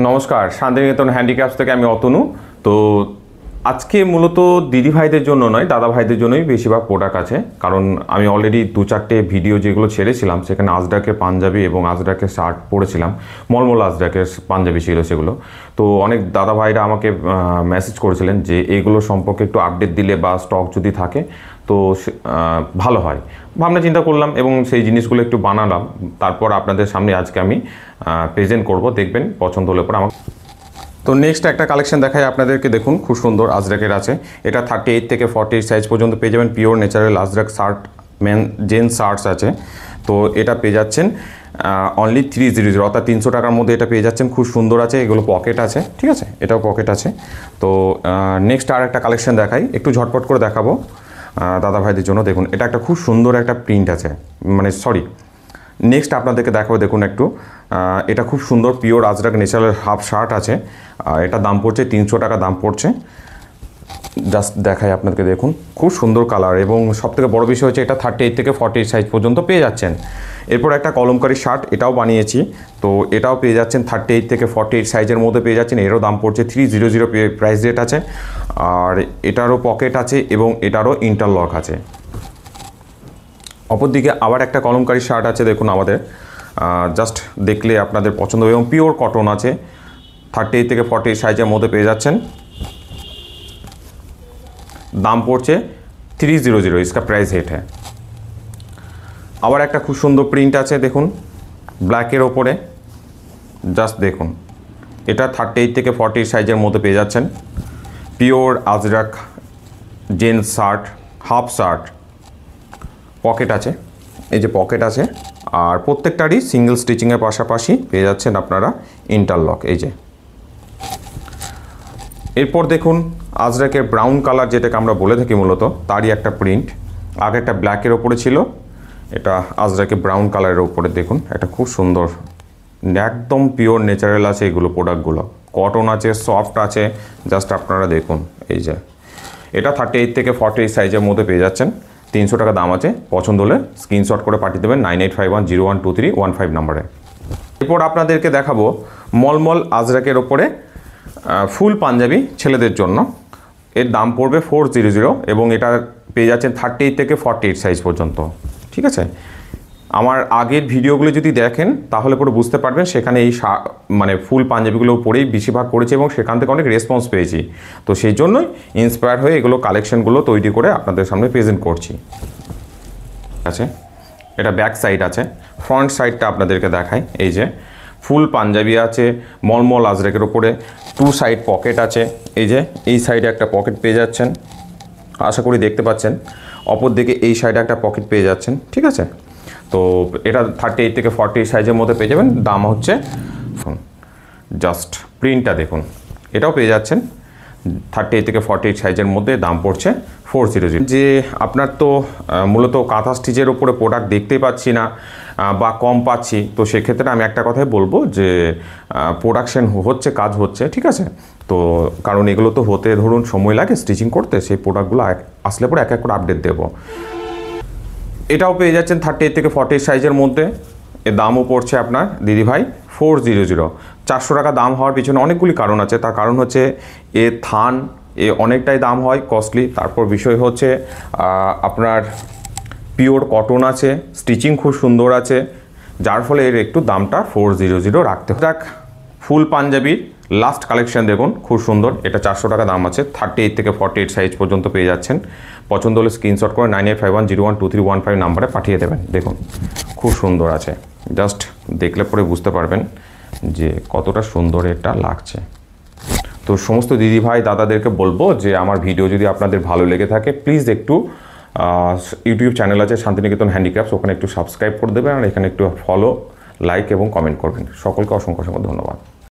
নমস্কার, শান্তিনিকেতন হ্যান্ডিক্রাফটস থেকে আমি অতনু। তো আজকে মূলত দিদি ভাইদের জন্য নয়, দাদা ভাইদের জন্যই বেশিরভাগ প্রোডাক্ট আছে। কারণ আমি অলরেডি 2-4টে ভিডিও যেগুলো ছেড়েছিলাম সেখানে আজরাকের পাঞ্জাবি এবং আজরাকের শার্ট পরেছিলাম, মলমল আজরাকের পাঞ্জাবি ছিল সেগুলো। তো অনেক দাদা ভাইরা আমাকে মেসেজ করেছিলেন যে এগুলো সম্পর্কে একটু আপডেট দিলে বা স্টক যদি থাকে তো ভালো হয়। ভাবনা চিন্তা করলাম এবং সেই জিনিসগুলো একটু বানালাম। তারপর আপনাদের সামনে আজকে আমি প্রেজেন্ট করব, দেখবেন পছন্দ হলে পর আমার। তো নেক্সট একটা কালেকশন দেখাই আপনাদেরকে, দেখুন খুব সুন্দর আজরাকের আছে। এটা 38 থেকে 48 সাইজ পর্যন্ত পেয়ে যাবেন। Pure natural ajrakh shirt, men gents shirts আছে। তো এটা পেয়ে যাচ্ছেন অনলি 300, অর্থাৎ 300 টাকার মধ্যে এটা পেয়ে যাচ্ছেন। খুব সুন্দর আছে, এগুলো পকেট আছে, ঠিক আছে, এটাও পকেট আছে। তো নেক্সট আর একটা কালেকশন দেখাই, একটু ঝটপট করে দেখাবো দাদা ভাইদের জন্য। দেখুন এটা একটা খুব সুন্দর একটা প্রিন্ট আছে, নেক্সট আপনাদেরকে দেখাবো। দেখুন একটু, এটা খুব সুন্দর pure Ajrak natural half shirt আছে। এটা দাম পড়ছে 300 টাকা দাম পড়ছে। জাস্ট দেখাই আপনাদেরকে, দেখুন খুব সুন্দর কালার এবং সবথেকে বড় বিষয় হচ্ছে এটা 38 থেকে 48 সাইজ পর্যন্ত পেয়ে যাচ্ছেন। এরপর একটা কলমকারি শার্ট, এটাও বানিয়েছি। তো এটাও পেয়ে যাচ্ছেন 38 থেকে 48 সাইজের মধ্যে পেয়ে যাচ্ছেন। এরও দাম পড়ছে 300 প্রাইস রেট আছে। আর এটারও পকেট আছে এবং এটারও ইন্টারলক আছে। অপরদিকে আবার একটা কলমকারি শার্ট আছে, দেখুন আমাদের, জাস্ট দেখলে আপনাদের পছন্দ হবে এবং পিওর কটন আছে। 38 থেকে 48 সাইজের মধ্যে পেয়ে যাচ্ছেন। দাম পড়ছে 300, इसका प्राइस रेट है। আবার একটা খুব সুন্দর প্রিন্ট আছে, দেখুন ব্ল্যাকের ওপরে, জাস্ট দেখুন এটা 38 থেকে 40 সাইজের মধ্যে পেয়ে যাচ্ছেন। Pure Ajrak gents shirt, half shirt, pocket আছে, এই যে পকেট আছে। আর প্রত্যেকটারই সিঙ্গেল স্টিচিংয়ের পাশাপাশি পেয়ে যাচ্ছেন আপনারা ইন্টারলক, এই যে। এরপর দেখুন আজরাকের ব্রাউন কালার, যেটাকে আমরা বলে থাকি মূলত, তারই একটা প্রিন্ট। আগে একটা ব্ল্যাকের ওপরে ছিল, এটা আজরাকের ব্রাউন কালারের ওপরে। দেখুন একটা খুব সুন্দর, একদম পিওর ন্যাচারাল আছে এগুলো প্রোডাক্টগুলো, কটন আছে, সফট আছে। জাস্ট আপনারা দেখুন, এই যে এটা 38 থেকে 48 সাইজের মধ্যে পেয়ে যাচ্ছেন। 300 টাকা দাম আছে। পছন্দ হলে স্ক্রিনশট করে পাঠিয়ে দেবেন 9851012315 নাম্বারে। এরপর আপনাদেরকে দেখাবো মলমল আজরাকের ওপরে ফুল পাঞ্জাবি ছেলেদের জন্য। এর দাম পড়বে 400 এবং এটা পেয়ে যাচ্ছেন 38 থেকে 48 সাইজ পর্যন্ত, ঠিক আছে। আমার আগের ভিডিওগুলো যদি দেখেন তাহলে পরে বুঝতে পারবেন, সেখানে এই ফুল পাঞ্জাবিগুলো পরেই বেশিরভাগ করেছি এবং সেখান থেকে অনেক রেসপন্স পেয়েছি। তো সেই জন্যই ইন্সপায়ার হয়ে এগুলো কালেকশনগুলো তৈরি করে আপনাদের সামনে প্রেজেন্ট করছি। আছে, এটা ব্যাক সাইড আছে। ফ্রন্ট সাইডটা আপনাদেরকে দেখাই, এই যে ফুল পাঞ্জাবি আছে মলমল আজরাকের ওপরে। 2 সাইড পকেট আছে, এই যে এই সাইডে একটা পকেট পেয়ে যাচ্ছেন, আশা করি দেখতে পাচ্ছেন। অপর দিকে এই সাইডে একটা পকেট পেয়ে যাচ্ছেন, ঠিক আছে। তো এটা 38 থেকে 40 সাইজের মধ্যে পেয়ে যাবেন। দাম হচ্ছে, জাস্ট প্রিন্টটা দেখুন, এটাও পেয়ে যাচ্ছেন 38 থেকে 48 সাইজের মধ্যে। দাম পড়ছে 400। যে আপনার তো মূলত কাঁথা স্টিচের ওপরে প্রোডাক্ট দেখতেই পাচ্ছি না বা কম পাচ্ছি, তো সেক্ষেত্রে আমি একটা কথাই বলবো যে প্রোডাকশন হচ্ছে, কাজ হচ্ছে, ঠিক আছে। তো কারণ এগুলো তো হতে ধরুন সময় লাগে স্টিচিং করতে, সেই প্রোডাক্টগুলো আসলে পরে এক এক করে আপডেট দেবো। এটাও পেয়ে যাচ্ছেন 38 থেকে 40 সাইজের মধ্যে। এর দামও পড়ছে আপনার দিদিভাই 400। 400 টাকা দাম হওয়ার পিছনে অনেকগুলি কারণ আছে। তার কারণ হচ্ছে এ অনেকটাই দাম হয়, কস্টলি। তারপর বিষয় হচ্ছে আপনার পিওর কটন আছে, স্টিচিং খুব সুন্দর আছে, যার ফলে এর একটু দামটা 400 রাখতে হয়। যাক, ফুল পাঞ্জাবির লাস্ট কালেকশন দেখুন, খুব সুন্দর। এটা 400 টাকা দাম আছে। 38 থেকে 48 সাইজ পর্যন্ত পেয়ে যাচ্ছেন। পছন্দ হলে স্ক্রিনশট করে 9851012315 নাম্বারে পাঠিয়ে দেবেন। দেখুন খুব সুন্দর আছে, জাস্ট দেখলে পরে বুঝতে পারবেন যে কতটা সুন্দর এটা লাগছে। তো সমস্ত দিদিভাই দাদাদেরকে বলবো যে আমার ভিডিও যদি আপনাদের ভালো লেগে থাকে, প্লিজ একটু ইউটিউব চ্যানেল আছে শান্তিনিকেতন হ্যান্ডিক্রাফটস, ওখানে একটু সাবস্ক্রাইব করে দেবেন আর এখানে একটু ফলো, লাইক এবং কমেন্ট করবেন। সকলকে অসংখ্য অসংখ্য ধন্যবাদ।